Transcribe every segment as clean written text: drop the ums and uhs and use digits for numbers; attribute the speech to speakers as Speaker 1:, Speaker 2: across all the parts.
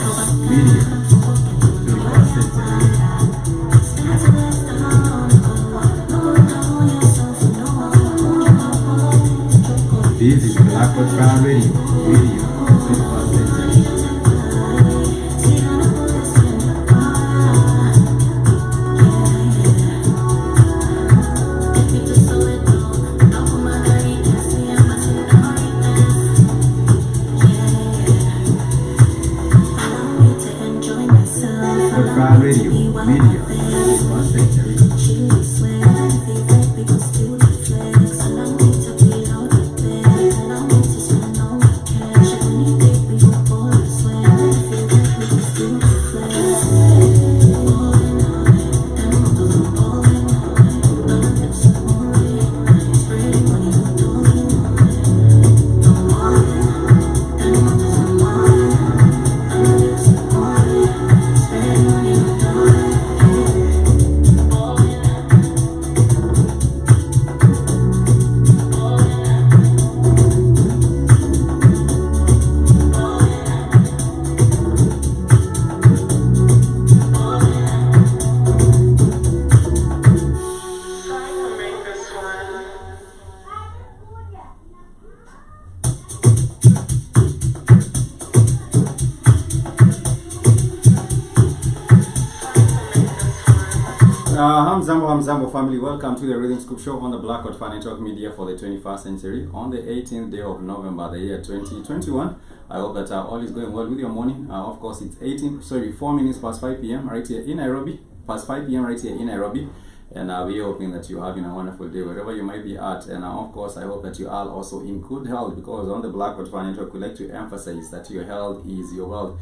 Speaker 1: media, 21st century. This is Blackwood Fan Radio, 21st century. Fan Radio, media, 21st century. Hamzambo family, welcome to the Rhythm Scoop Show on the Blackwood Fan Network Media for the 21st century on the 18th day of November, the year 2021. I hope that all is going well with your morning. Of course, it's 4 minutes past 5 p.m. right here in Nairobi, past 5 p.m. right here in Nairobi. And we're hoping that you're having a wonderful day wherever you might be at. And of course, I hope that you are also in good health, because on the Blackwood Fan Network, we like to emphasize that your health is your wealth.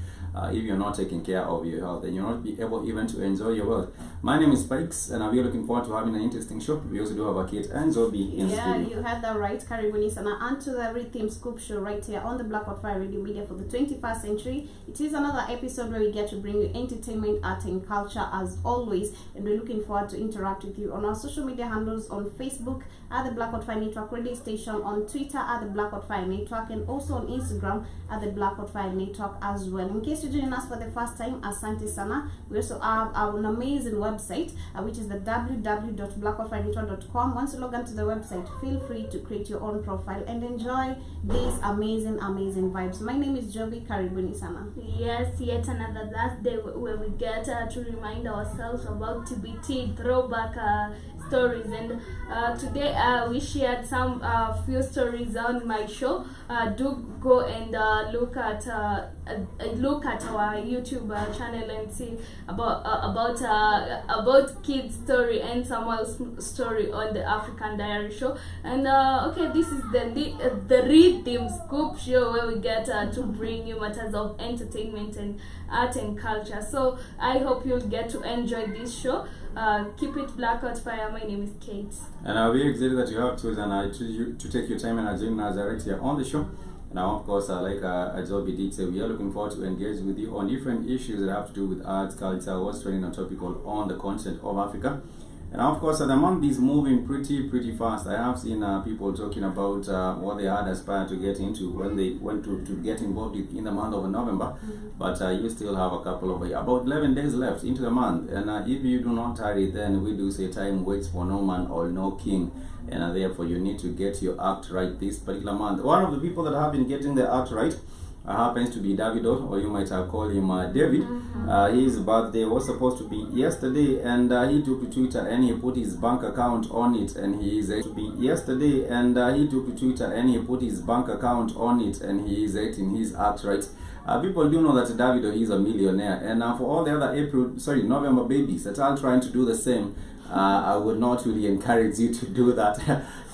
Speaker 1: If you're not taking care of your health, then you'll not be able even to enjoy your wealth. My name is Spikes, and we're looking forward to having an interesting show. We also do have a Kate and Zobi in studio.
Speaker 2: Yeah, you had that right, Karibuni Sana, and to the Rhythm Scoop Show right here on the Blackwood Fan Radio Media for the 21st century. It is another episode where we get to bring you entertainment, art, and culture as always, and we're looking forward to interact with you on our social media handles on Facebook at the Blackwood Fan Network Radio Station, on Twitter at the Blackwood Fan Network, and also on Instagram at the Blackwood Fan Network as well. In case you're joining us for the first time, Asante Sana, we also have an amazing website, which is the www.blackwoodfanetwork.com. Once you log on to the website, feel free to create your own profile and enjoy these amazing vibes. My name is Jovi. Karibuni Sana.
Speaker 3: Yes, yet another last day where we get to remind ourselves about TBT throwback stories, and today we shared some few stories on my show. Do go and look at our YouTube channel and see about kids story and Samuel's story on the African Diary Show. And okay, this is the Rhythm Scoop Show where we get to bring you matters of entertainment and art and culture. So I hope you'll get to enjoy this show. Keep it Blackout Fire. My name is Kate.
Speaker 1: And we're excited that you have chosen to take your time and join us right here on the show. Now, of course, like Ajobi did say, we are looking forward to engage with you on different issues that have to do with arts, culture, what's trending on topical on the continent of Africa. And of course, the month is moving pretty fast. I have seen people talking about what they had aspired to get into when they went to get involved in the month of November. But you still have a couple of about 11 days left into the month. And if you do not tarry, then we do say time waits for no man or no king. And therefore, you need to get your act right this particular month. One of the people that have been getting the act right happens to be Davido, or you might have called him David. His birthday was supposed to be yesterday, and he took to Twitter and he put his bank account on it, and he is to be yesterday, and he took to Twitter and he put his bank account on it, and he is acting his act right. People do know that Davido is a millionaire, and for all the other November babies that are trying to do the same, I would not really encourage you to do that.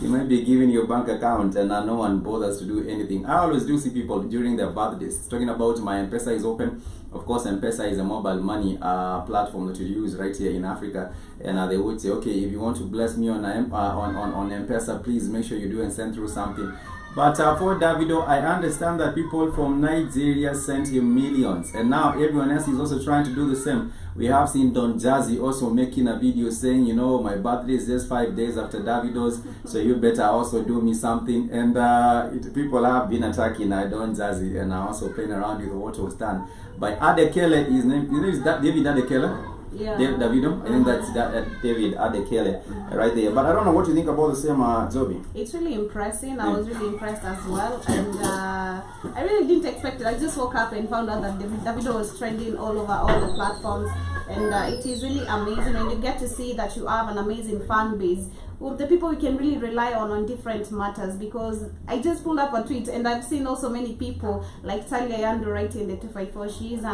Speaker 1: You might be giving your bank account and no one bothers to do anything. I always do see people during their birthdays talking about my M-Pesa is open. Of course, M-Pesa is a mobile money platform that you use right here in Africa, and they would say, okay, if you want to bless me on M-Pesa, please make sure you do and send through something. But for Davido, I understand that people from Nigeria sent him millions, and now everyone else is also trying to do the same. We have seen Don Jazzy also making a video saying, you know, my birthday is just 5 days after Davido's, so you better also do me something. And people have been attacking Don Jazzy and are also playing around with what was done by Adekele. His name, you know, is that David Adekele?
Speaker 2: Yeah.
Speaker 1: Davido, I think that's David Adekele right there. But I don't know what you think about the same Zobi.
Speaker 2: It's really impressive. I was really impressed as well, and I really didn't expect it. I just woke up and found out that Davido was trending all over all the platforms, and it is really amazing. And you get to see that you have an amazing fan base. With the people we can really rely on different matters, because I just pulled up a tweet and I've seen also many people like Talia Yando writing the 254. She's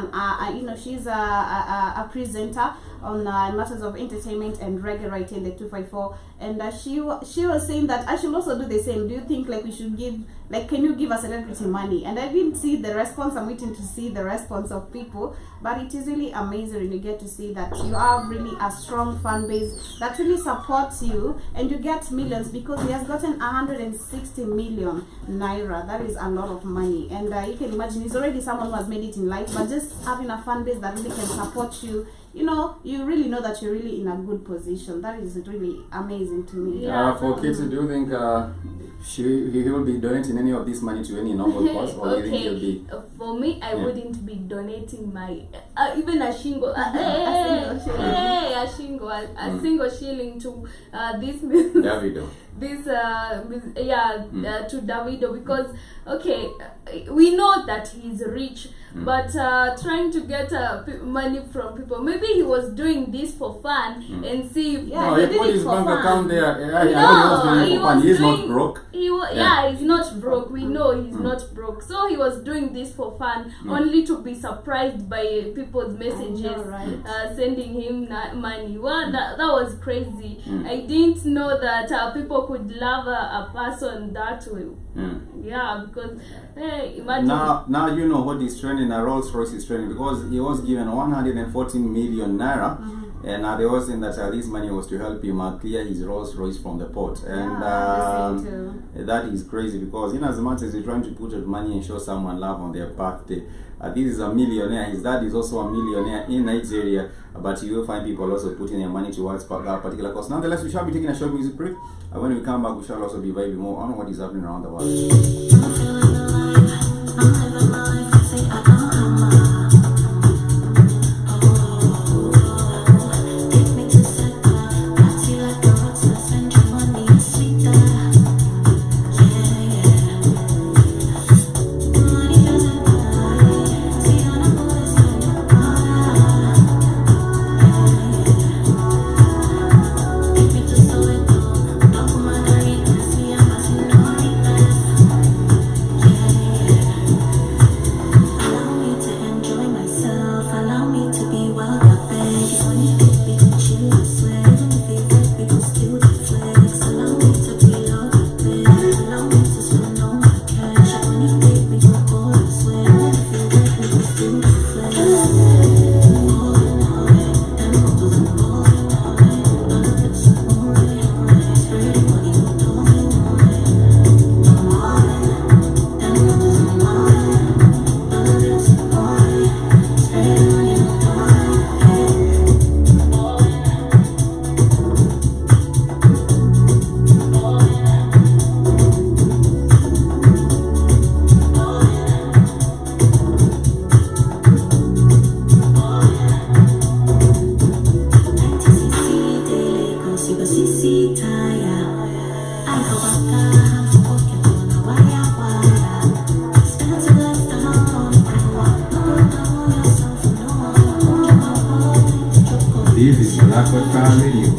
Speaker 2: she's a presenter on matters of entertainment and reggae writing the 254, and she was saying that I should also do the same. Do you think like we should give, like, can you give a celebrity money? And I didn't see the response. I'm waiting to see the response of people, but it is really amazing when you get to see that you have really a strong fan base that really supports you, and you get millions, because he has gotten 160 million naira. That is a lot of money, and you can imagine he's already someone who has made it in life, but just having a fan base that really can support you, you know, you really know that you're really in a good position. That is really amazing to me.
Speaker 1: For Kitty, do you think he will be donating any of this money to any noble cause, or do you think he'll be?
Speaker 3: For me, I wouldn't be donating my even a shingle, a single shilling to this
Speaker 1: Davido.
Speaker 3: To Davido, because we know that he's rich, but trying to get money from people, maybe he was doing this for fun and see if
Speaker 1: he put his bank account there. He's not broke.
Speaker 3: He's not broke. We know he's not broke. So he was doing this for fun, only to be surprised by people's messages sending him money. Well, that was crazy. I didn't know that people could love a person that way. Because imagine.
Speaker 1: Now you know what is trending. A Rolls Royce is trending because he was given 114 million naira. And they were saying that this money was to help him clear his Rolls Royce from the port. And that is crazy, because in as much as you're trying to put out money and show someone love on their birthday, this is a millionaire. His dad is also a millionaire in Nigeria, but you will find people also putting their money towards that particular cause. Nonetheless, we shall be taking a short music break. And when we come back, we shall also be vibing more on what is happening around the world. This is Blackwood Radio.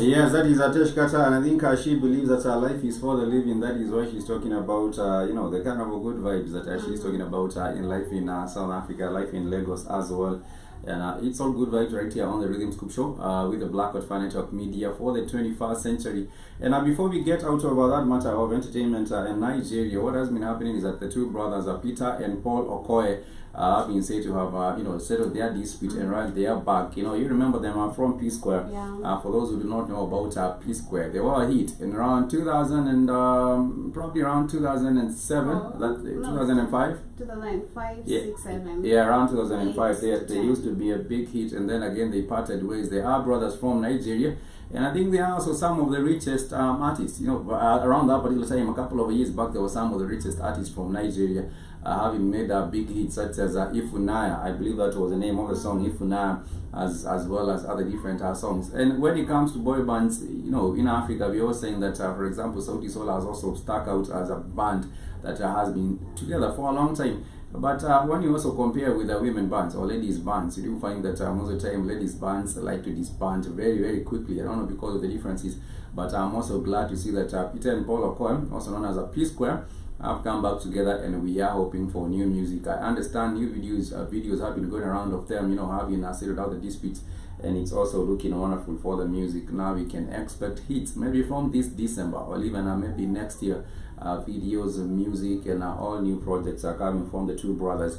Speaker 1: Yes, that is Atesh Kata, and I think she believes that her life is for the living. That is why she's talking about, the kind of good vibes that she's talking about in life in South Africa, life in Lagos as well. And it's all good vibes right here on the Rhythm Scoop Show with the Blackwood Fan Network Media for the 21st century. And before we get out about that matter of entertainment in Nigeria, what has been happening is that the two brothers, Peter and Paul Okoye, have been said to have, settled their dispute and right they are back. You remember them from P Square.
Speaker 2: Yeah.
Speaker 1: For those who do not know about P Square, they were a hit in around 2000 and probably around 2007, 2005.
Speaker 2: 2005,
Speaker 1: Yeah.
Speaker 2: 6, 7.
Speaker 1: Yeah, around 2005. They
Speaker 2: 10.
Speaker 1: used to be a big hit, and then again they parted ways. They are brothers from Nigeria, and I think they are also some of the richest artists. Around that particular time, a couple of years back, there were some of the richest artists from Nigeria having made a big hit, such as Ifunaya. I believe that was the name of the song, Ifunaya, as well as other different songs. And when it comes to boy bands, in Africa, we are saying that, for example, Sauti Sol has also stuck out as a band that has been together for a long time. But when you also compare with the women bands or ladies bands, you do find that most of the time ladies bands like to disband very, very quickly. I don't know because of the differences, but I'm also glad to see that Peter and Paul Okoye, also known as a P Square, have come back together, and we are hoping for new music. I understand new videos have been going around of them, having settled out the disputes, and it's also looking wonderful for the music. Now we can expect hits maybe from this December or even maybe next year. Videos, music, and all new projects are coming from the two brothers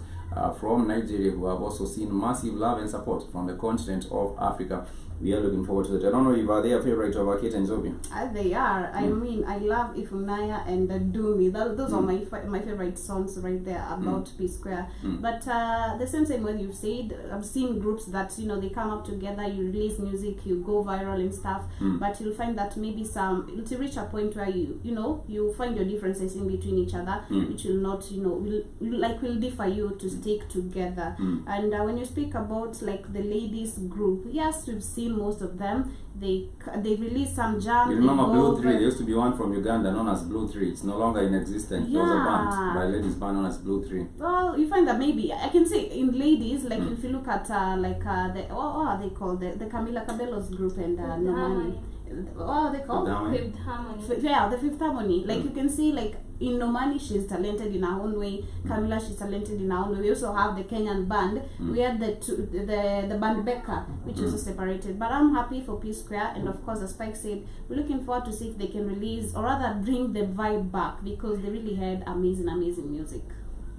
Speaker 1: from Nigeria, who have also seen massive love and support from the continent of Africa. We are looking forward to it. I don't know if they are favorite of Kate and Zobi.
Speaker 2: They are. I mean, I love Ifunaya and Dumi. Those are my favorite songs right there about P Square. But the same time, what you've said, I've seen groups that they come up together, you release music, you go viral and stuff. But you'll find that maybe it'll reach a point where you find your differences in between each other, which will not will differ you to stick together. And when you speak about like the ladies group, yes, we've seen most of them. They released some jam.
Speaker 1: You remember Blue 3? There used to be one from Uganda known as Blue 3. It's no longer in existence. There was a band by ladies band known as Blue 3.
Speaker 2: Well, you find that maybe I can say in ladies, like if you look at what are they called, the Camila Cabello's group and Nomani. What are they called?
Speaker 3: Fifth Harmony.
Speaker 2: Yeah, the Fifth Harmony. Like you can see, like in Nomani, she's talented in her own way. Camila, she's talented in her own way. We also have the Kenyan band. We had the band Becca, which is also separated. But I'm happy for P Square, and of course, as Spike said, we're looking forward to see if they can release or rather bring the vibe back, because they really had amazing music.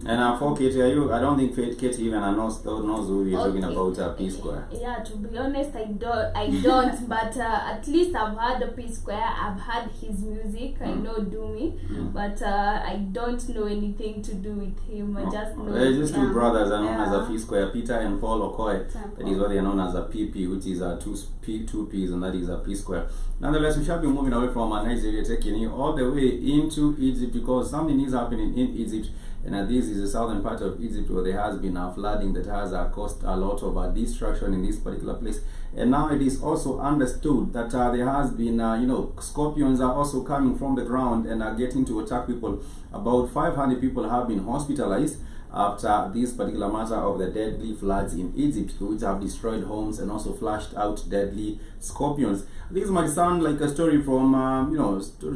Speaker 1: And for Katie, I don't think Katie even knows who we're talking about P Square.
Speaker 3: Yeah, to be honest, I don't. But at least I've heard P Square. I've heard his music. I know Dumi, but I don't know anything to do with him. I just know.
Speaker 1: They're just two brothers are known as a P Square. Peter and Paul Okoye. That is what they are known as a PP, which is two P's, and that is a P Square. Nonetheless, we shall be moving away from Nigeria, taking you all the way into Egypt, because something is happening in Egypt. And this is the southern part of Egypt, where there has been flooding that has caused a lot of destruction in this particular place. And now it is also understood that there has been, scorpions are also coming from the ground and are getting to attack people. About 500 people have been hospitalized after this particular matter of the deadly floods in Egypt, which have destroyed homes and also flushed out deadly scorpions. This might sound like a story from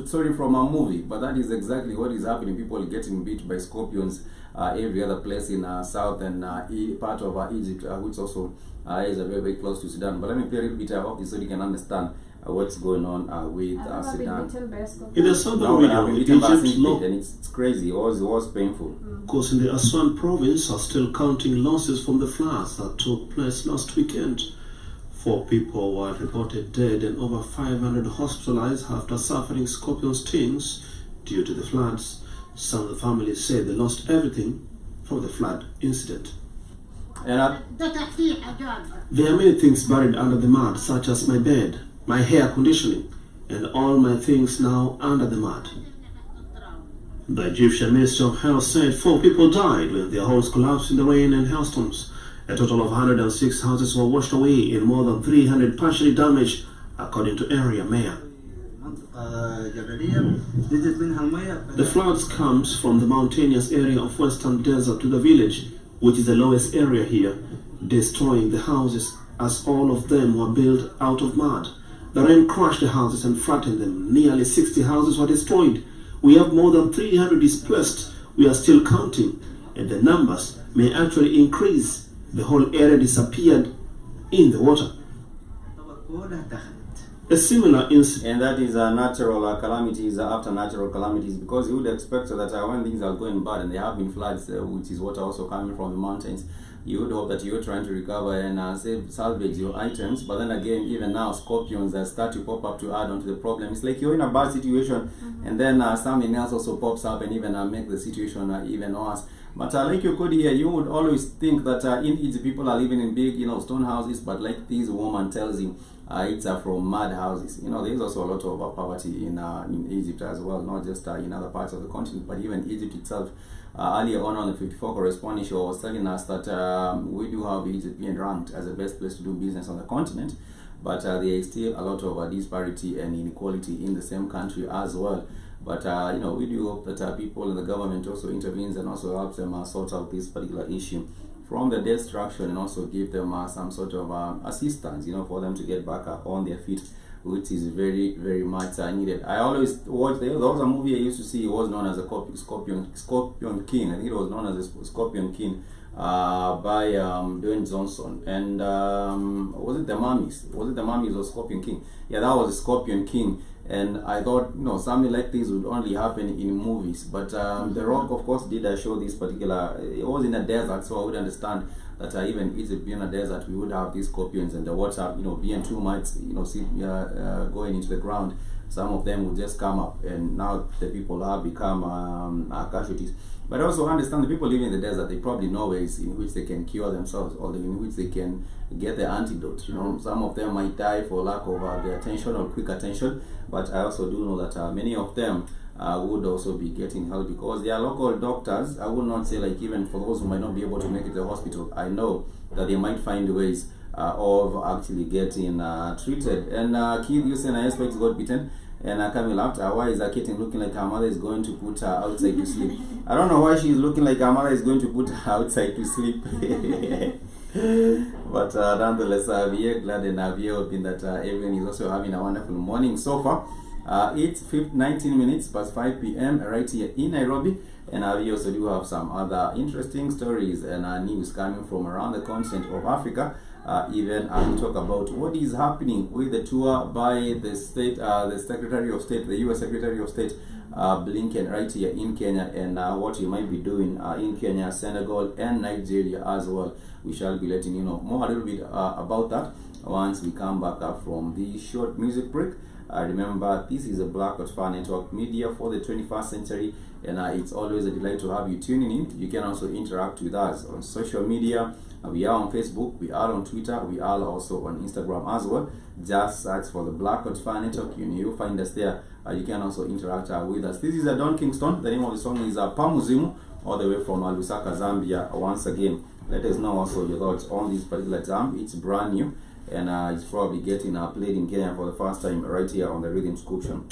Speaker 1: story from a movie, but that is exactly what is happening. People getting bit by scorpions every other place in southern part of Egypt, which also is very close to Sudan. But let me play a little bit of this so you can understand what's going on with Sudan.
Speaker 4: In the southern region of Egypt,
Speaker 1: and it's crazy. It was painful.
Speaker 4: Because in the Aswan province are still counting losses from the floods that took place last weekend. 4 people were reported dead and over 500 hospitalized after suffering scorpion stings due to the floods. Some of the families say they lost everything from the flood incident.
Speaker 1: And
Speaker 4: there are many things buried under the mud, such as my bed, my hair conditioning, and all my things now under the mud. The Egyptian Ministry of Health said 4 people died when their homes collapsed in the rain and hailstorms. A total of 106 houses were washed away and more than 300 partially damaged, according to area mayor. The floods comes from the mountainous area of Western Desert to the village, which is the lowest area here, destroying the houses as all of them were built out of mud. The rain crushed the houses and flattened them. Nearly 60 houses were destroyed. We have more than 300 displaced. We are still counting, and the numbers may actually increase The whole area disappeared in the water. A similar incident.
Speaker 1: And that is natural calamities after natural calamities, because you would expect that when things are going bad and there have been floods, which is water also coming from the mountains, you would hope that you're trying to recover and salvage your items. But then again, even now, scorpions start to pop up to add on to the problem. It's like you're in a bad situation, and then something else also pops up and even make the situation even worse. But like you could hear, you would always think that in Egypt people are living in big, stone houses. But like this woman tells you, it's from mud houses. There's also a lot of poverty in Egypt as well, not just in other parts of the continent, but even Egypt itself. Earlier on the 54 corresponding show, was telling us that we do have Egypt being ranked as the best place to do business on the continent, but there is still a lot of disparity and inequality in the same country as well. But we do hope that people in the government also intervenes and also helps them sort out this particular issue from the destruction, and also give them some sort of assistance, for them to get back on their feet, which is very, very much needed. I always watch, there was a movie I used to see. It was known as a Scorpion King. I think it was known as a Scorpion King by Dwayne Johnson. And was it The Mummies? Was it The Mummies or Scorpion King? Yeah, that was a Scorpion King. And I thought, something like this would only happen in movies. But The Rock, of course, did show this particular. It was in a desert, so I would understand that even Egypt being a desert, we would have these scorpions, and the water, being too much, going into the ground. Some of them would just come up, and now the people have become casualties. But I also understand the people living in the desert, they probably know ways in which they can cure themselves, or in which they can get the antidote. Some of them might die for lack of the attention or quick attention, but I also do know that many of them would also be getting help, because they are local doctors. I would not say, like, even for those who might not be able to make it to the hospital, I know that they might find ways of actually getting treated. And Keith, you said I expect got beaten. And Camille after why is Katie looking like her mother is going to put her outside to sleep? I don't know why she's looking like her mother is going to put her outside to sleep. But nonetheless, we are glad and we are hoping that everyone is also having a wonderful morning so far. It's 19 minutes past 5 p.m. right here in Nairobi. And we also do have some other interesting stories and news coming from around the continent of Africa. Even we talk about what is happening with the tour by the state, the Secretary of State, the U.S. Secretary of State, Blinken, right here in Kenya, and what he might be doing in Kenya, Senegal, and Nigeria as well. We shall be letting you know more a little bit about that once we come back from the short music break. Remember, this is a Black Hot Fire Network media for the 21st century, and it's always a delight to have you tuning in. You can also interact with us on social media. We are on Facebook, we are on Twitter, we are also on Instagram as well. Just search for the Black Hot Fire Network, you'll find us there. You can also interact with us. This is Don Kingston. The name of the song is Pamuzimu, all the way from Lusaka, Zambia. Once again, let us know also your thoughts on this particular jam. It's brand new, and it's probably getting played in Kenya for the first time right here on the Rhythm Scoop Show.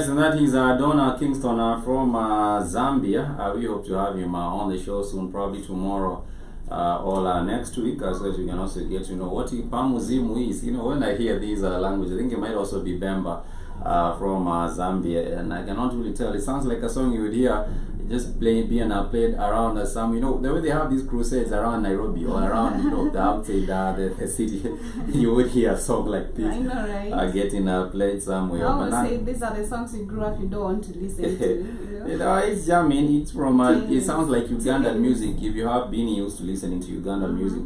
Speaker 1: Yes, and that is Donna Kingston from Zambia. We hope to have him on the show soon, probably tomorrow or next week, so that you can also get to know what Pamuzimu is. You know, when I hear these languages, I think it might also be Bemba from Zambia, and I cannot really tell. It sounds like a song you would hear just being played around some, you know, the way they have these crusades around Nairobi or around, you know, the outside the city. You would hear a song like this.
Speaker 2: I know, right?
Speaker 1: Getting played somewhere.
Speaker 2: I always say these are the songs you grew up you don't want to listen to.
Speaker 1: You know, it's jamming. It's from it sounds like Ugandan music. If you have been used to listening to Ugandan music,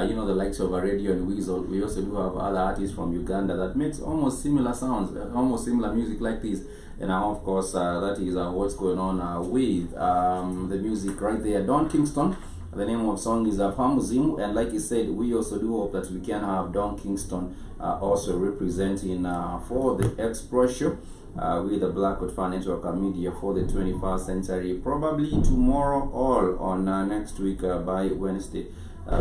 Speaker 1: you know, the likes of Radio and Weasel. We also do have other artists from Uganda that makes almost similar sounds, almost similar music like this. And of course, that is what's going on with the music right there. Don Kingston, the name of the song is Pamuzimu, and like he said, we also do hope that we can have Don Kingston also representing for the expression with the Blackwood Fan Network Media for the 21st century, probably tomorrow or on next week by Wednesday.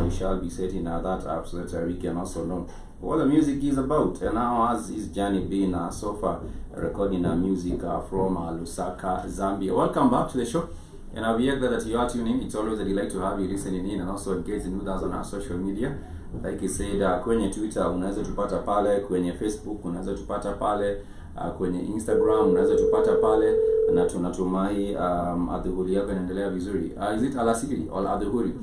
Speaker 1: We shall be setting that up so that we can also know what the music is about, and how has his journey been so far recording music from Lusaka, Zambia. Welcome back to the show, and I'll be glad that you are tuning in. It's always a delight to have you listening in and also engaging with us on our social media. Like I said, kwenye Twitter unaweza tupata pale, kwenye Facebook unaweza tupata pale, kwenye Instagram unaweza tupata pale, na tunatumai adhuhuri yako inaendelea vizuri. Is it alasiri or adhuhuri?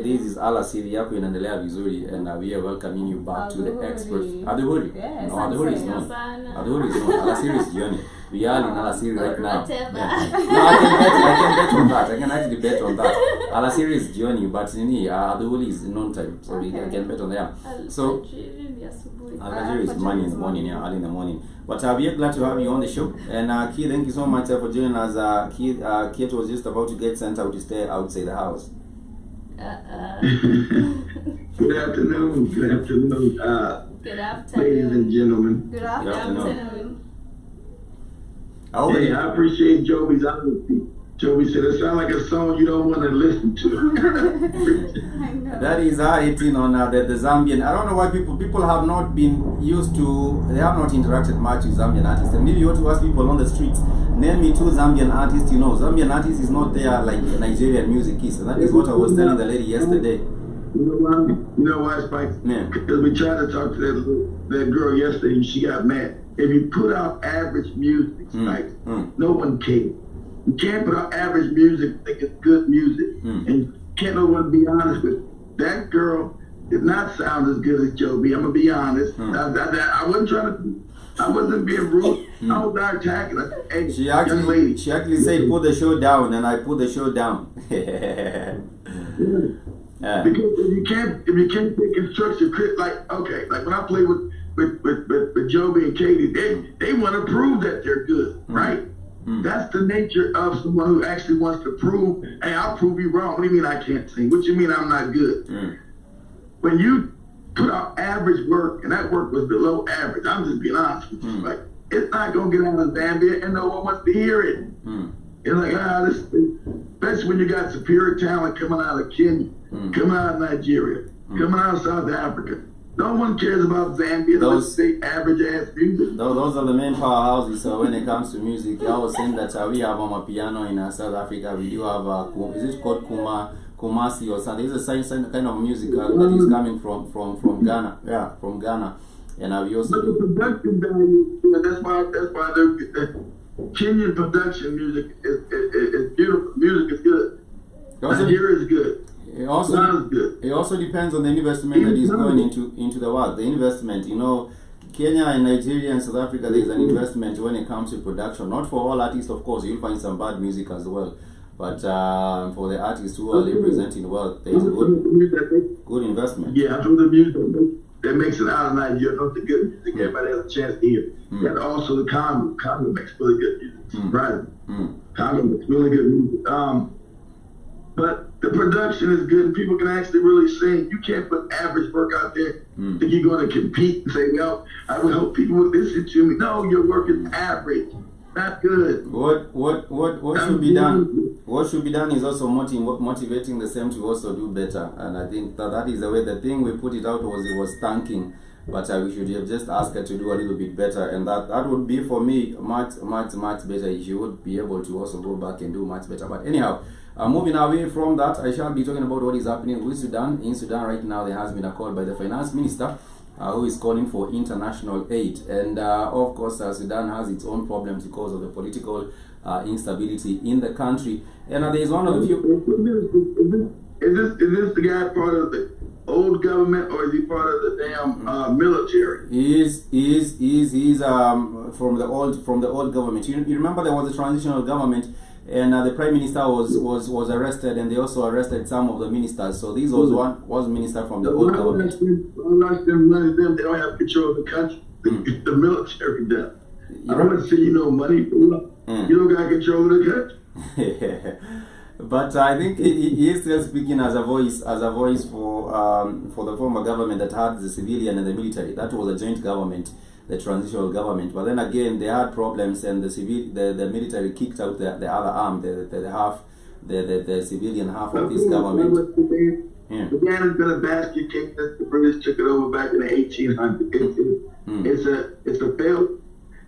Speaker 1: This is alasiri yako inaendelea vizuri, and we are welcoming you back to the expert. Adhuhuri?
Speaker 2: Yes,
Speaker 1: no, adhuhuri is not. Adhuhuri is not. Alasiri is journey. We are in alasiri right now. Yeah. No, I can bet on that. I can actually bet on that. Alasiri is journey, but adhuhuri is non-time, so I can bet on that. So Algeria is money in the morning, yeah, early in the morning. But we are glad to have you on the show. And Keith, thank you so much for joining us. Keith was just about to get sent out to stay outside the house.
Speaker 5: Good afternoon. Good afternoon.
Speaker 3: Good afternoon.
Speaker 5: Ladies and gentlemen.
Speaker 2: Good afternoon.
Speaker 5: Hey, I appreciate Joby's honesty. Joby said it sounds like a song you don't want to listen to.
Speaker 2: I know.
Speaker 1: That is how it's on the Zambian. I don't know why people have not been used to, they have not interacted much with Zambian artists. And maybe you ought to ask people on the streets, name me 2 Zambian artists you know. Zambian artists is not there like Nigerian music is. And that is what I was telling the lady yesterday.
Speaker 5: You know why, Spike?
Speaker 1: Yeah.
Speaker 5: Because we tried to talk to that girl yesterday and she got mad. If you put out average music, Spike, no one cares. You can't put out average music, think it's good music. And can't no one be honest with it. That girl did not sound as good as Joby. I'm gonna be honest. I wasn't trying to. I wasn't being rude. I was not attacking her. Hey,
Speaker 1: She
Speaker 5: young lady.
Speaker 1: actually said put the show down, and I put the show down. Yeah.
Speaker 5: Because if you can't take constructive crit, like when I play with Joby and Katie, they want to prove that they're good, right? That's the nature of someone who actually wants to prove, hey, I'll prove you wrong. What do you mean I can't sing? What do you mean I'm not good? When you put out average work, and that work was below average, I'm just being honest with you. Like, it's not going to get out of Zambia, and no one wants to hear it. It's like, especially when you got superior talent coming out of Kenya, coming out of Nigeria, coming out of South Africa. No one cares about Zambia. Those big average ass music.
Speaker 1: Those are the main powerhouses. So when it comes to music, I was saying that we have a piano in South Africa. We do have is it called Kumasi or something? It's a kind of music that is coming from Ghana. Yeah, from Ghana. And we also
Speaker 5: do the production value. That's why the Kenyan production music is beautiful. Music is good. Nigeria is good.
Speaker 1: It also depends on the investment that is going into the world. The investment, you know, Kenya and Nigeria and South Africa, there is an investment when it comes to production. Not for all artists, of course. You'll find some bad music as well. But for the artists who are representing the world, there is a good investment.
Speaker 5: Yeah, I'm from the music that makes it out of Nigeria, not the good music. Everybody has a chance to hear. And also the Congo. Congo makes really good music. Surprising. Congo makes really good music. But the production is good and people can actually really sing. You can't put average work out there. Think you're going to compete and say, well, I would hope people would listen to me. No, your work is average. Not good.
Speaker 1: What should be done? What should be done is also motivating the same to also do better. And I think that is the way the thing we put it out was tanking. but we should have just asked her to do a little bit better, and that would be for me much better. She would be able to also go back and do much better. But anyhow, moving away from that, I shall be talking about what is happening with Sudan. In Sudan right now, there has been a call by the finance minister who is calling for international aid, and of course Sudan has its own problems because of the political instability in the country, and there is one of the few.
Speaker 5: Is this the guy part of the old government, or is he part of the damn military?
Speaker 1: He's from the old government. You remember there was a transitional government, and the prime minister was arrested, and they also arrested some of the ministers. So this was minister from the old government.
Speaker 5: They don't have control of the country. The military does. I want to see money. You don't got control of the country.
Speaker 1: But I think he is still speaking as a voice for the former government that had the civilian and the military. That was a joint government, the transitional government. But then again, they had problems, and the military kicked out the other arm, the civilian half of this government.
Speaker 5: Sudan has been a basket case since the British took it over back in the 1800s. It's a failed,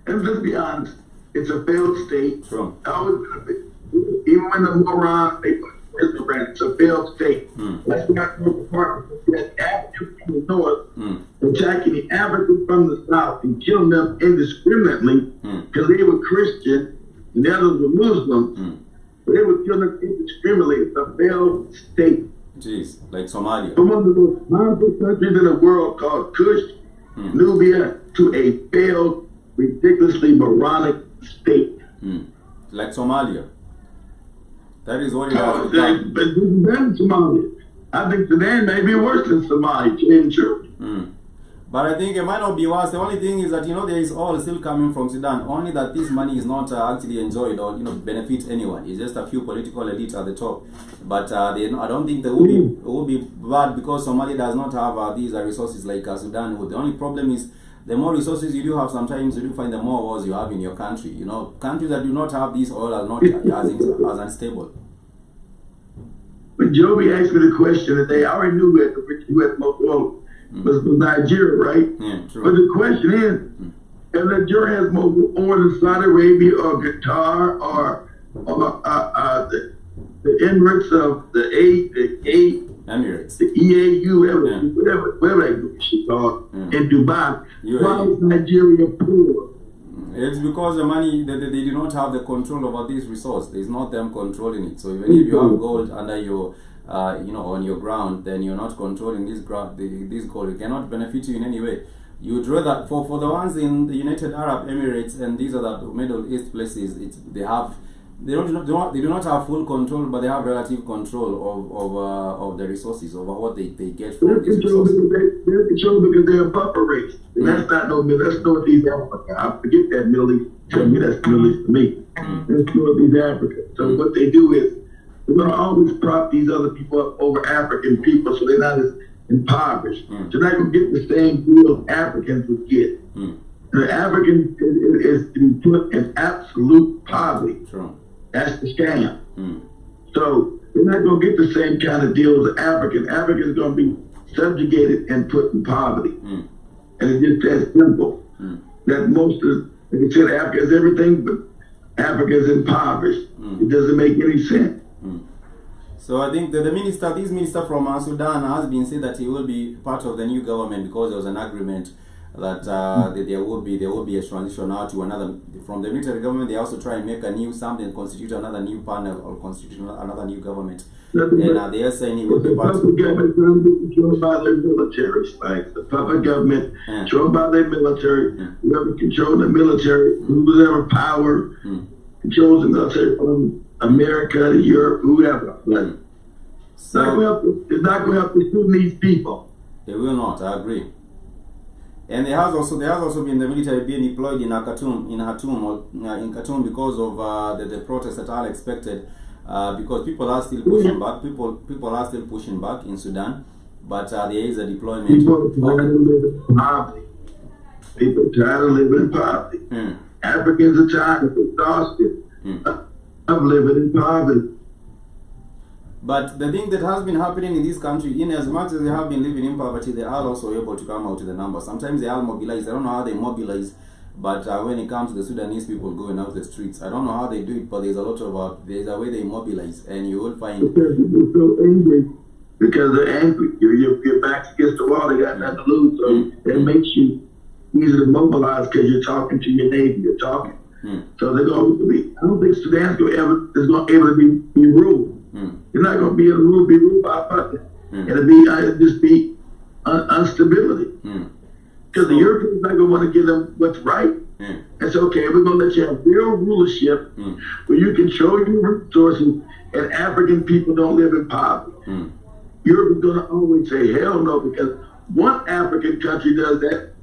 Speaker 5: and let's be honest, it's a failed state.
Speaker 1: Sure.
Speaker 5: Even when the morons, they put it's a failed state. Let's not go apart. That Africans from the north attacking the Africans from the south and killing them indiscriminately because they were Christian and the others were Muslims. They were killing them indiscriminately. It's a failed state.
Speaker 1: Jeez, like Somalia.
Speaker 5: From one of the most powerful countries in the world called Kush, Nubia, to a failed, ridiculously moronic state.
Speaker 1: Like Somalia. That is what it has become.
Speaker 5: But Sudan, Somalia. I think Sudan may be worse than Somalia, in church.
Speaker 1: But I think it might not be worse. The only thing is that, there is oil still coming from Sudan. Only that this money is not actually enjoyed or, benefits anyone. It's just a few political elites at the top. But I don't think it will be bad because Somalia does not have these resources like Sudan would. The only problem is the more resources you do have, sometimes you do find the more wars you have in your country. Countries that do not have this oil are not as unstable.
Speaker 5: When Joby asked me the question today, I already knew who had the most oil was Nigeria, right?
Speaker 1: Yeah, true.
Speaker 5: But the question is, if Nigeria has more oil than Saudi Arabia or Qatar or the Emirates of the
Speaker 1: Emirates,
Speaker 5: the EAU, whatever that shit called, in Dubai, why is Nigeria poor?
Speaker 1: It's because the money, they do not have the control over this resource. There's not them controlling it. So even if you have gold under your, on your ground, then you're not controlling this gold. It cannot benefit you in any way. You'd rather, for the ones in the United Arab Emirates and these other Middle East places, they do not have full control, but they have relative control of the resources, over what they get from these resources.
Speaker 5: They're controlled because they're a buffer race. And that's Northeast Africa. I forget that Middle East. Tell me that's Middle East to me. That's Northeast Africa. So what they do is they're going to always prop these other people up over African people so they're not as impoverished. So they're not going to get the same deal Africans would get. The African is to be put in absolute poverty.
Speaker 1: True.
Speaker 5: That's the scam. So they're not going to get the same kind of deal as African. African's going to be subjugated and put in poverty. And it's just that simple. That most of, like I said, Africa is everything, but Africa is impoverished. It doesn't make any sense.
Speaker 1: So I think that this minister from Sudan has been said that he will be part of the new government because there was an agreement that there will be a transition now to another from the military government. They also try and make constitute another new panel or constitute another new government. And they are saying he will be part of the
Speaker 5: government controlled by their military. Like the puppet government controlled by their military. Whoever controls the military, whoever power controls the military from America to Europe, whoever. It's not going to help the Sudanese people.
Speaker 1: They will not. I agree. And there has also been the military being deployed in Khartoum because of the protests that are expected, because people are still pushing back. People are still pushing back in Sudan, but there is a deployment.
Speaker 5: People are tired of living in poverty. People are tired of living in poverty. Africans are tired of exhausted of living in poverty.
Speaker 1: But the thing that has been happening in this country, in as much as they have been living in poverty, they are also able to come out to the numbers. Sometimes they are mobilized. I don't know how they mobilize, but when it comes to the Sudanese people going out the streets, I don't know how they do it, but there's a lot of there's a way they mobilize, and you will find.
Speaker 5: Because they're so angry. Because they're angry. Your back's against the wall. They got nothing to lose. So that makes you easy to mobilize because you're talking to your neighbor. You're talking. So they're going to be. I don't think Sudan's going to ever is going to able to be ruled. You're not going to be able to be ruled by a puppet. It'll just be instability. Because the Europeans are going to want to give them what's right. It's okay. We're going to let you have real rulership where you control your resources and African people don't live in poverty. Europe is going to always say hell no, because one African country does that,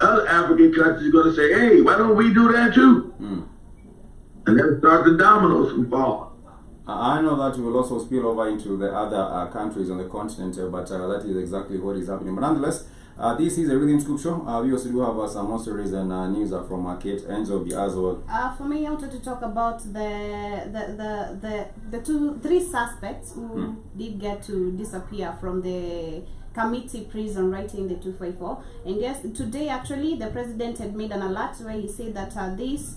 Speaker 5: other African countries are going to say, hey, why don't we do that too? And then start the dominoes from falling.
Speaker 1: I know that will also spill over into the other countries on the continent, but that is exactly what is happening. But nonetheless, this is a Rhythm Scoop show. We also do have some more stories and news from Kate and Zobi as well.
Speaker 2: For me, I wanted to talk about the three suspects who did get to disappear from the committee prison right in the 254. And yes, today actually the president had made an alert where he said that these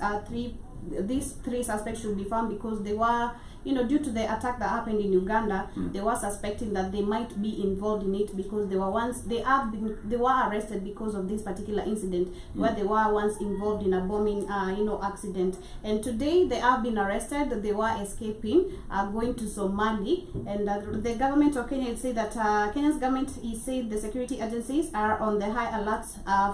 Speaker 2: three suspects should be found because they were, due to the attack that happened in Uganda, they were suspecting that they might be involved in it because they were arrested because of this particular incident where they were once involved in a bombing, accident. And today they have been arrested. They were escaping, going to Somali, and the government of Kenya said that Kenya's government said the security agencies are on the high alert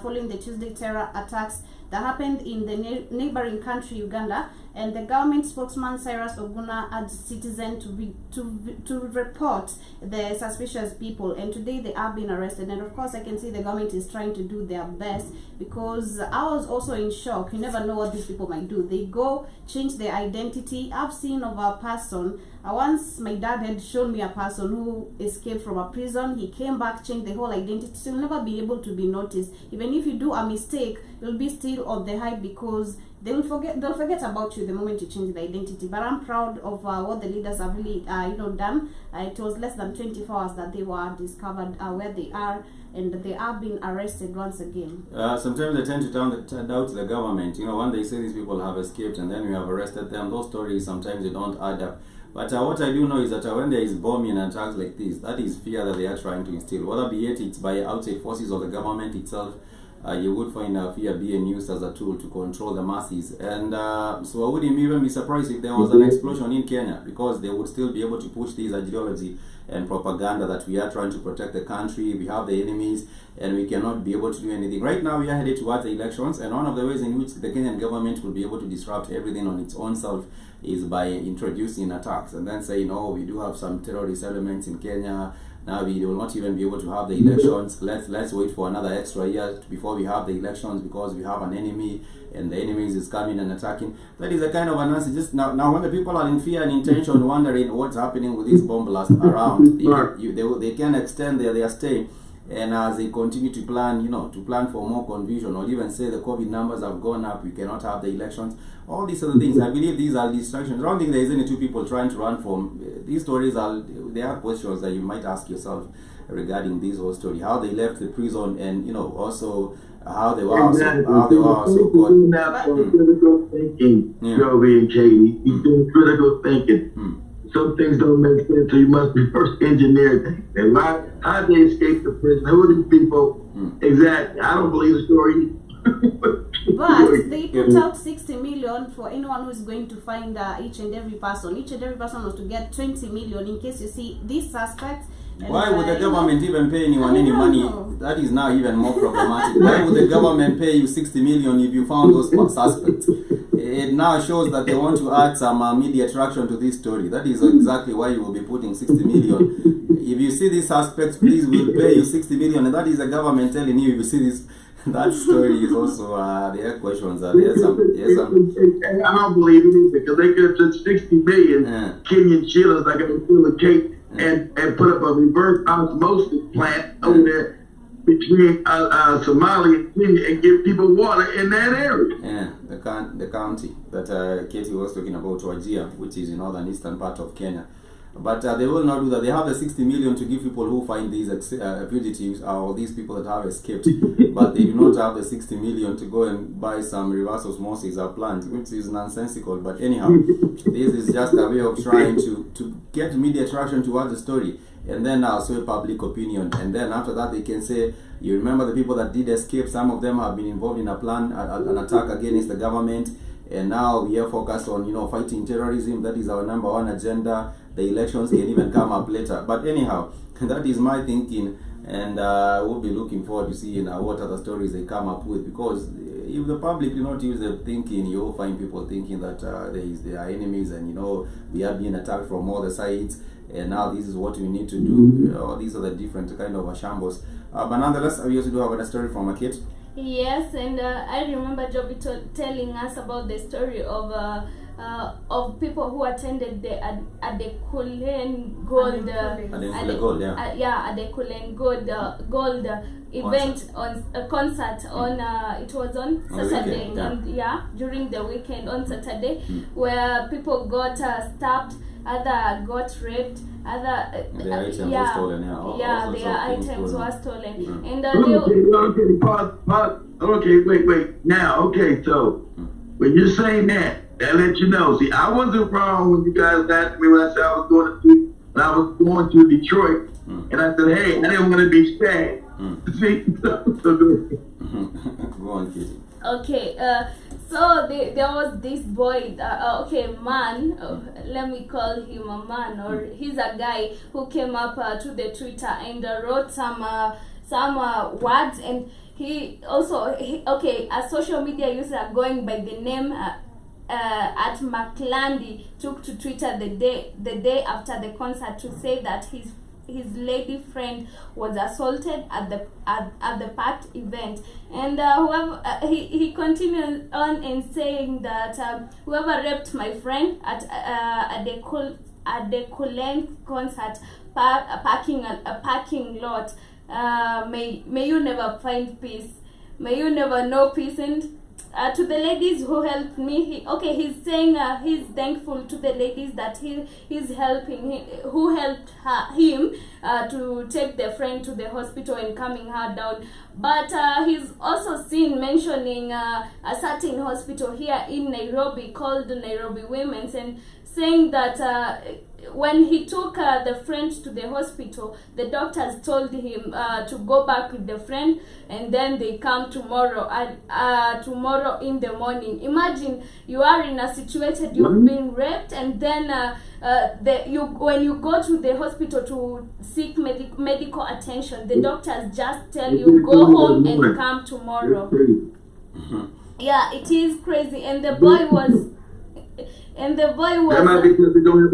Speaker 2: following the Tuesday terror attacks that happened in the neighboring country Uganda, and the government spokesman Cyrus Oguna urged citizens to report the suspicious people, and today they have been arrested. And of course I can see the government is trying to do their best, because I was also in shock. You never know what these people might do. They go change their identity. I've seen of a person, once my dad had shown me a person who escaped from a prison. He came back, changed the whole identity, so you'll never be able to be noticed. Even if you do a mistake, you'll be still on the hype because they'll forget about you the moment you change the identity. But I'm proud of what the leaders have really done. It was less than 24 hours that they were discovered where they are, and they have been arrested once again.
Speaker 1: Sometimes they tend to doubt the government. When they say these people have escaped and then we have arrested them, those stories sometimes they don't add up. But what I do know is that when there is bombing and attacks like this, that is fear that they are trying to instill. Whether be it's by outside forces or the government itself, you would find fear being used as a tool to control the masses. And so I wouldn't even be surprised if there was an explosion in Kenya, because they would still be able to push this ideology and propaganda that we are trying to protect the country, we have the enemies, and we cannot be able to do anything. Right now we are headed towards the elections, and one of the ways in which the Kenyan government will be able to disrupt everything on its own self is by introducing attacks and then saying, oh, we do have some terrorist elements in Kenya. Now we will not even be able to have the elections. Let's wait for another extra year before we have the elections because we have an enemy and the enemy is coming and attacking. That is a kind of an answer. Just now when the people are in fear and in tension, wondering what's happening with this bomb blast around, they can extend their stay. And as they continue to plan, for more confusion, or even say the COVID numbers have gone up, we cannot have the elections, all these other things. I believe these are distractions. I don't think there is any two people trying to run from these stories. There are questions that you might ask yourself regarding this whole story, how they left the prison, and also how they were also caught.
Speaker 5: Critical thinking, Joey and Katie. He's doing critical thinking. Some things don't make sense, so you must be first engineered. And how they escape the prison? Who are these people? Exactly. I don't believe the story.
Speaker 2: But they put out 60 million for anyone who is going to find each and every person. Each and every person was to get 20 million in case you see these suspects.
Speaker 1: Why would the government even pay anyone any money? That is now even more problematic. Why would the government pay you 60 million if you found those suspects? It now shows that they want to add some media attraction to this story. That is exactly why you will be putting 60 million. If you see these suspects, please, we'll pay you 60 million. And that is the government telling you, if you see this, that story is also, there are questions. There's some.
Speaker 5: I don't believe it because they could have took 60 million Kenyan shillings like a fill of cake and put up a reverse osmosis plant over there between Somalia and Kenya and give people water in that area.
Speaker 1: Yeah, the county that Katie was talking about, Wajir, which is in northern eastern part of Kenya. But they will not do that. They have the 60 million to give people who find these fugitives or these people that have escaped. But they do not have the 60 million to go and buy some reverse osmosis or plant, which is nonsensical. But anyhow, this is just a way of trying to get media traction towards the story, and then sway public opinion. And then after that, they can say, you remember the people that did escape, some of them have been involved in a plan, an attack against the government. And now we are focused on, fighting terrorism. That is our number one agenda. The elections can even come up later. But anyhow, that is my thinking, and we'll be looking forward to seeing what other stories they come up with. Because if the public do not use their thinking, you'll find people thinking that they are enemies, and we are being attacked from all the sides. And now this is what we need to do. These are the different kind of shambles. But nonetheless, we also do have a story from a kid.
Speaker 3: Yes, and I remember Joby telling us about the story of people who attended the Adekulen Gold Gold event on a concert on it was on Saturday,
Speaker 1: weekend,
Speaker 3: during the weekend on Saturday, where people got stabbed, other got raped, other
Speaker 1: their items were stolen.
Speaker 3: Their items were stolen, and
Speaker 5: wait. Now, so when you're saying that let you know. See, I wasn't wrong when you guys asked me when I said I was going to Detroit, and I said, hey, I didn't want to be sad. See,
Speaker 1: Go on, Kitty.
Speaker 3: Okay, so there was this boy, man, let me call him a man, or he's a guy who came up to the Twitter and wrote some words, and he also, a social media user going by the name at McClandy took to Twitter the day after the concert to say that his lady friend was assaulted at the packed event, and he continued on in saying that whoever raped my friend at the Kulen concert parking lot, may you never find peace, may you never know peace. And to the ladies who helped me, he's saying he's thankful to the ladies that he's helping who helped him to take the friend to the hospital and calming her down. But he's also seen mentioning a certain hospital here in Nairobi called Nairobi Women's, and saying that when he took the friend to the hospital, the doctors told him to go back with the friend, and then they come tomorrow in the morning. Imagine you are in a situation, you've been raped, and then when you go to the hospital to seek medical attention, the doctors just tell you go home and come tomorrow. Yeah, it is crazy. And the boy was. That
Speaker 5: might be because they don't have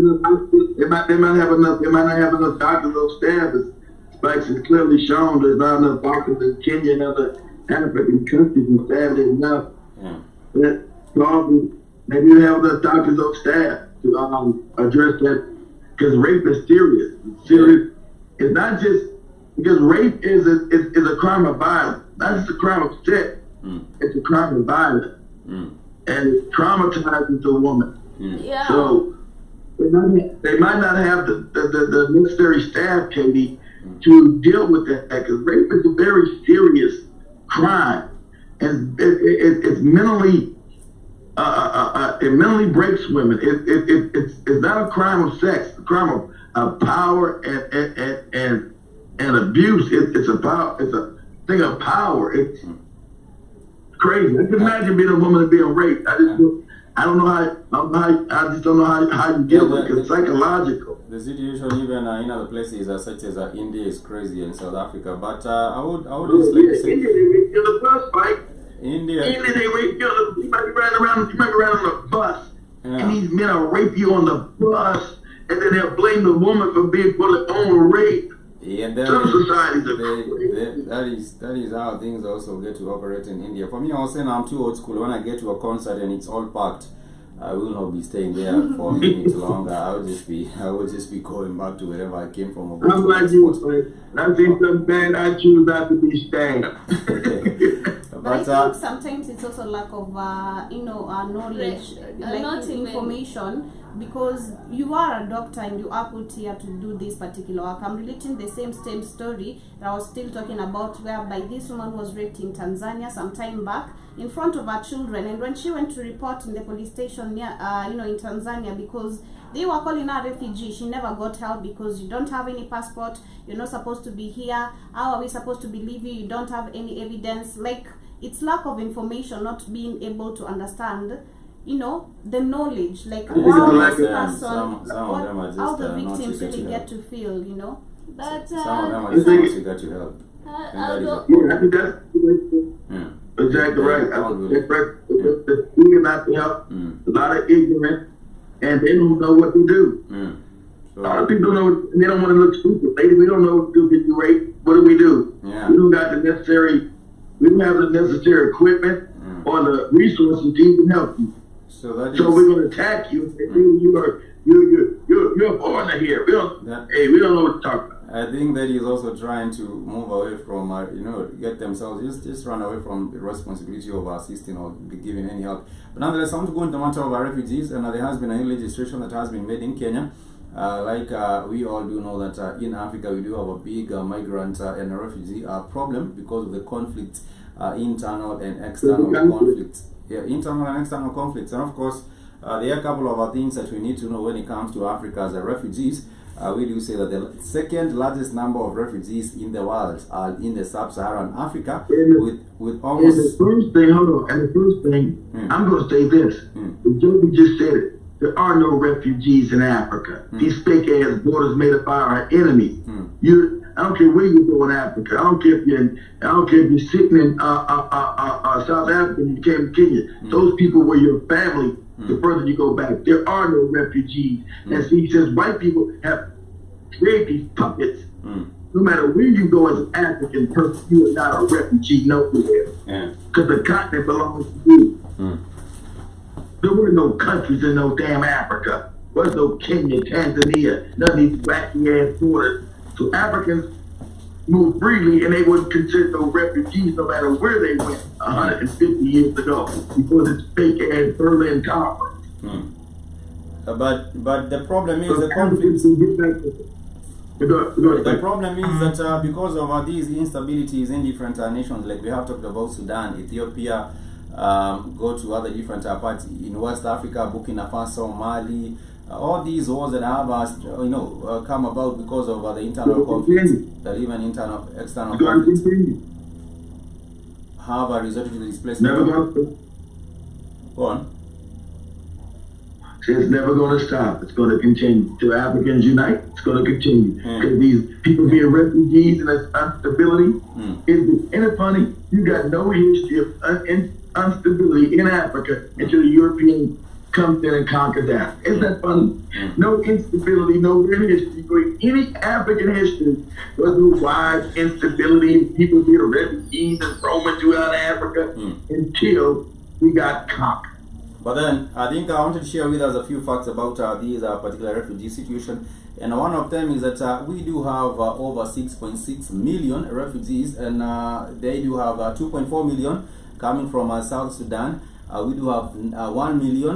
Speaker 5: enough. They might not have enough doctors on staff. Spikes is clearly shown there's not enough doctors in Kenya and other African countries and staff enough. That probably they didn't have enough doctors on staff to address that, because rape is serious. It's serious. It's not just because rape is a crime of violence. Not just a crime of sex. It's a crime of violence, and it traumatizes the woman.
Speaker 3: Yeah.
Speaker 5: So they might not have the necessary staff, Katie, to deal with that, because rape is a very serious crime, and it's mentally it mentally breaks women. It's not a crime of sex, it's a crime of power and abuse. It's a thing of power. It's crazy. I can imagine being a woman and being raped. I just don't know how you deal with it, because it's psychological.
Speaker 1: The situation even in other places such as India is crazy, and South Africa. But I would just like to say,
Speaker 5: India, they rape you on the bus, Mike.
Speaker 1: India,
Speaker 5: they rape you on the. You might be riding around on the bus, and these men will rape you on the bus, and then they'll blame the woman for being for their own rape.
Speaker 1: Yeah, and then
Speaker 5: some societies are crazy.
Speaker 1: That is how things also get to operate in India. For me, I was saying I'm too old school. When I get to a concert and it's all packed, I will not be staying there for a minute longer. I would just be going back to wherever I came from.
Speaker 5: I'm like you, I think something bad. I choose not to be staying.
Speaker 2: But I think sometimes it's also lack of knowledge, like information. because you are a doctor and you are put here to do this particular work. I'm relating the same story that I was still talking about, whereby this woman was raped in Tanzania some time back in front of her children, and when she went to report in the police station near in Tanzania, because they were calling her refugee, she never got help because you don't have any passport, you're not supposed to be here, how are we supposed to believe you, you don't have any evidence. Like, it's lack of information, not being able to understand, the knowledge, like how this person, how the victims really get to feel,
Speaker 3: But
Speaker 1: some of them are just not to get to help.
Speaker 5: I think that's exactly right. That's right. We're not to help. A lot of ignorance, and they don't know what to do. A lot of people don't know, and they don't want to look stupid. We don't know what to do, get you raped. What do?
Speaker 1: Yeah.
Speaker 5: We don't got the necessary, we don't have the necessary equipment or the resources to even help you.
Speaker 1: So we're
Speaker 5: going to attack you and say, you're a foreigner here. We don't know what to talk about.
Speaker 1: I think that he's also trying to move away from, get themselves, just run away from the responsibility of assisting or giving any help. But nonetheless, I want to go into the matter of our refugees, and there has been a new legislation that has been made in Kenya. We all do know that in Africa we do have a big migrant and a refugee problem because of the conflict, internal and external conflict. Yeah, internal and external conflicts. And of course, there are a couple of things that we need to know when it comes to Africa as refugees. We do say that the second largest number of refugees in the world are in the sub-Saharan Africa, with almost...
Speaker 5: And the first thing, I'm going to say this. Joby just said it. There are no refugees in Africa. These fake-ass borders made up by our enemies. I don't care where you go in Africa. I don't care if you're sitting in South Africa and you came to Kenya. Those people were your family. The further you go back, there are no refugees. And see, since white people have created these puppets, no matter where you go as an African person, you are not a refugee nowhere. Because the continent belongs to you. There were no countries in no damn Africa. There was no Kenya, Tanzania, none of these wacky ass borders. So Africans moved freely, and they wouldn't consider no refugees no matter where they went 150 years ago before this fake ass Berlin Conference.
Speaker 1: But the problem is the conflict. The problem is that because of these instabilities in different nations, like we have talked about Sudan, Ethiopia, go to other different parts in West Africa, Burkina Faso, Mali, all these wars that have come about because of the internal conflicts, that even external conflicts have resulted in the displacement. Go on.
Speaker 5: It's never going to stop. It's going to continue. Till Africans unite, it's going to continue. Because these people being refugees and this instability, isn't it funny? You got no history of instability in Africa until the European comes in and conquers Africa. Isn't that funny? No instability, no real history. Any African history was no wide instability and people being refugees and roaming throughout Africa until we got conquered.
Speaker 1: But then, I think I wanted to share with us a few facts about these particular refugee situation. And one of them is that we do have over 6.6 million refugees, and they do have 2.4 million coming from South Sudan. We do have 1 million